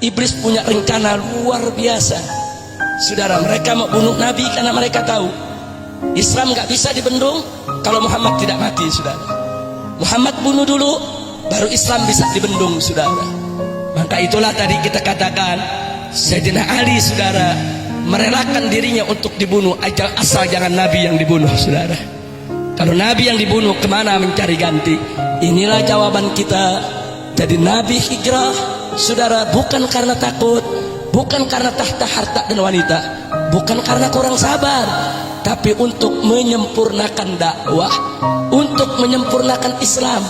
Iblis punya rencana luar biasa. Saudara, mereka mau bunuh Nabi karena mereka tahu Islam gak bisa dibendung kalau Muhammad tidak mati, saudara. Muhammad bunuh dulu, baru Islam bisa dibendung, saudara. Maka itulah tadi kita katakan Sayyidina Ali, saudara, merelakan dirinya untuk dibunuh asal jangan Nabi yang dibunuh, saudara. Kalau Nabi yang dibunuh, kemana mencari ganti? Inilah jawaban kita. Jadi Nabi hijrah, saudara, bukan karena takut, bukan karena tahta harta dan wanita, bukan karena kurang sabar, tapi untuk menyempurnakan dakwah, untuk menyempurnakan Islam,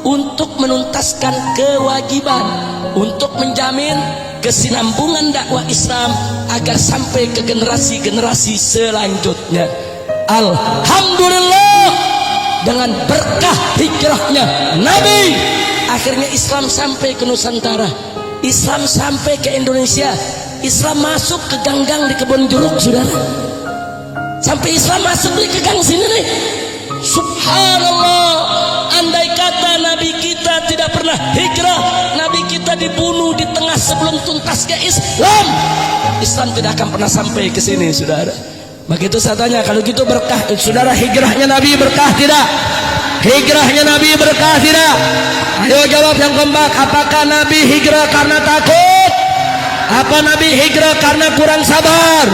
untuk menuntaskan kewajiban, untuk menjamin kesinambungan dakwah Islam agar sampai ke generasi-generasi selanjutnya. Alhamdulillah, dengan berkah hijrahnya Nabi, akhirnya Islam sampai ke Nusantara, Islam sampai ke Indonesia, Islam masuk ke gang-gang di Kebon Jeruk, saudara. Sampai Islam masuk di ke gang sini nih. Subhanallah, andai kata Nabi kita tidak pernah hijrah, Nabi kita dibunuh di tengah sebelum tuntas ke Islam, Islam tidak akan pernah sampai ke sini, saudara. Begitu saya tanya, kalau gitu berkah, saudara, hijrahnya Nabi berkah tidak? Hijrahnya Nabi berkah tidak? Ayo jawab yang kompak. Apakah Nabi hijrah karena takut? Apa Nabi hijrah karena kurang sabar?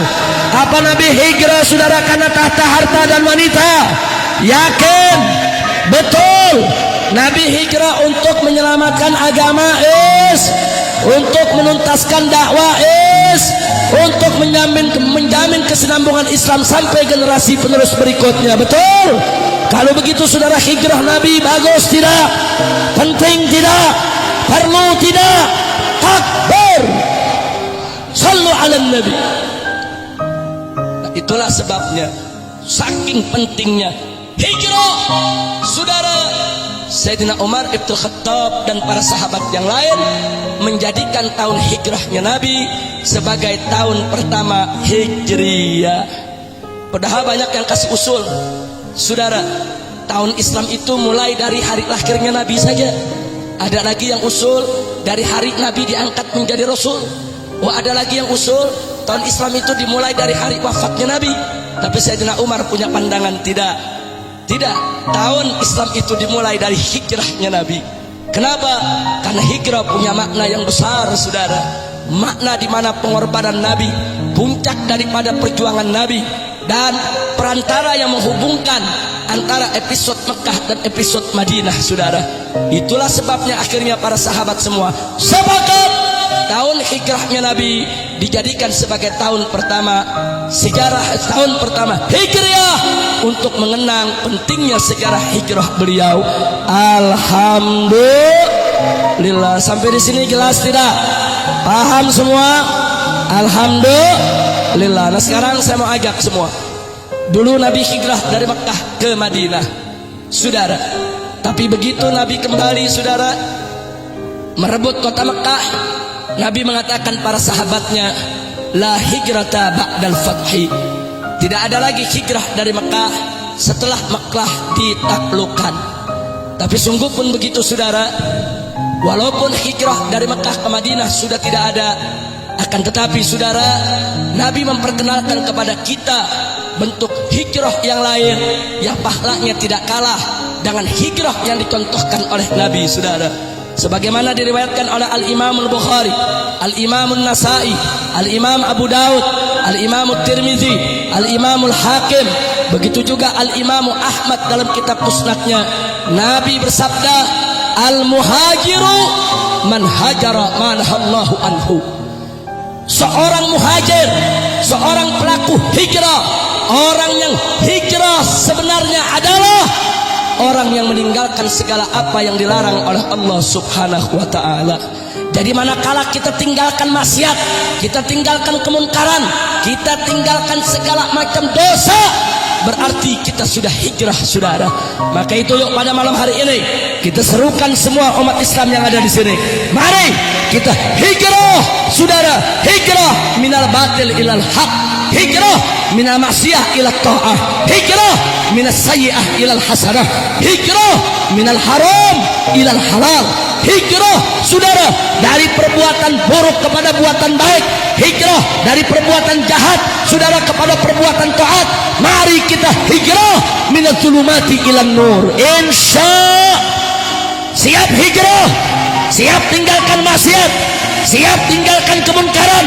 Apa Nabi hijrah, saudara, karena tahta harta dan wanita? Yakin? Betul. Nabi hijrah untuk menyelamatkan agama, untuk menuntaskan dakwah, untuk menjamin kesinambungan Islam sampai generasi penerus berikutnya. Betul. Kalau begitu, saudara, hijrah Nabi bagus tidak? Penting tidak? Perlu tidak? Takbir. Sallu ala Nabi. Nah, itulah sebabnya, saking pentingnya hijrah, saudara, Sayyidina Umar Ibn Khattab dan para sahabat yang lain menjadikan tahun hijrahnya Nabi sebagai tahun pertama Hijriyah. Padahal banyak yang kasih usul, saudara, tahun Islam itu mulai dari hari lahirnya Nabi saja. Ada lagi yang usul dari hari Nabi diangkat menjadi Rasul. Oh, ada lagi yang usul tahun Islam itu dimulai dari hari wafatnya Nabi. Tapi Sayyidina Umar punya pandangan tidak. Tidak, tahun Islam itu dimulai dari hijrahnya Nabi. Kenapa? Karena hijrah punya makna yang besar, saudara. Makna di mana pengorbanan Nabi, puncak daripada perjuangan Nabi, dan perantara yang menghubungkan antara episode Mekah dan episode Madinah, saudara. Itulah sebabnya akhirnya para sahabat semua sepakat tahun hijrahnya Nabi dijadikan sebagai tahun pertama sejarah, tahun pertama Hijriah, untuk mengenang pentingnya sejarah hijrah beliau. Alhamdulillah. Sampai di sini jelas tidak? Paham semua? Alhamdulillah. Nah, sekarang saya mau ajak semua. Dulu Nabi hijrah dari Mekah ke Madinah, saudara. Tapi begitu Nabi kembali, saudara, merebut kota Mekah, Nabi mengatakan para sahabatnya, la hijrata ba'dal fathi. Tidak ada lagi hijrah dari Mekah setelah Mekah ditaklukkan. Tapi sungguh pun begitu, saudara. Walaupun hijrah dari Mekah ke Madinah sudah tidak ada, akan tetapi, saudara, Nabi memperkenalkan kepada kita bentuk hijrah yang lain yang pahalanya tidak kalah dengan hijrah yang dicontohkan oleh Nabi, saudara. Sebagaimana diriwayatkan oleh Al-Imam Al-Bukhari, Al-Imam An-Nasai, Al-Imam Abu Daud, Al-Imam Tirmizi, Al-Imam Al-Hakim, begitu juga Al-Imam Ahmad dalam kitab musnadnya. Nabi bersabda, Al-muhajiru man hajara ma nahallahu anhu. Seorang muhajir, seorang pelaku hijrah, orang yang hijrah sebenarnya adalah orang yang meninggalkan segala apa yang dilarang oleh Allah Subhanahu wa ta'ala. Jadi manakala kita tinggalkan maksiat, kita tinggalkan kemunkaran, kita tinggalkan segala macam dosa, berarti kita sudah hijrah, saudara. Maka itu, yuk pada malam hari ini kita serukan semua umat Islam yang ada di sini. Mari kita hijrah, saudara. Hijrah minal batil ilal haq, hijrah minal maksiyah ila ta'ah, hijrah minas sayyi'ah ilal hasanah, hijrah minal haram ilal halal, hijrah saudara dari perbuatan buruk kepada buatan baik, hijrah dari perbuatan jahat saudara kepada perbuatan taat. Mari kita hijrah minaz zulumati ilan nur. Siap hijrah, siap tinggalkan maksiat, siap tinggalkan kemungkaran,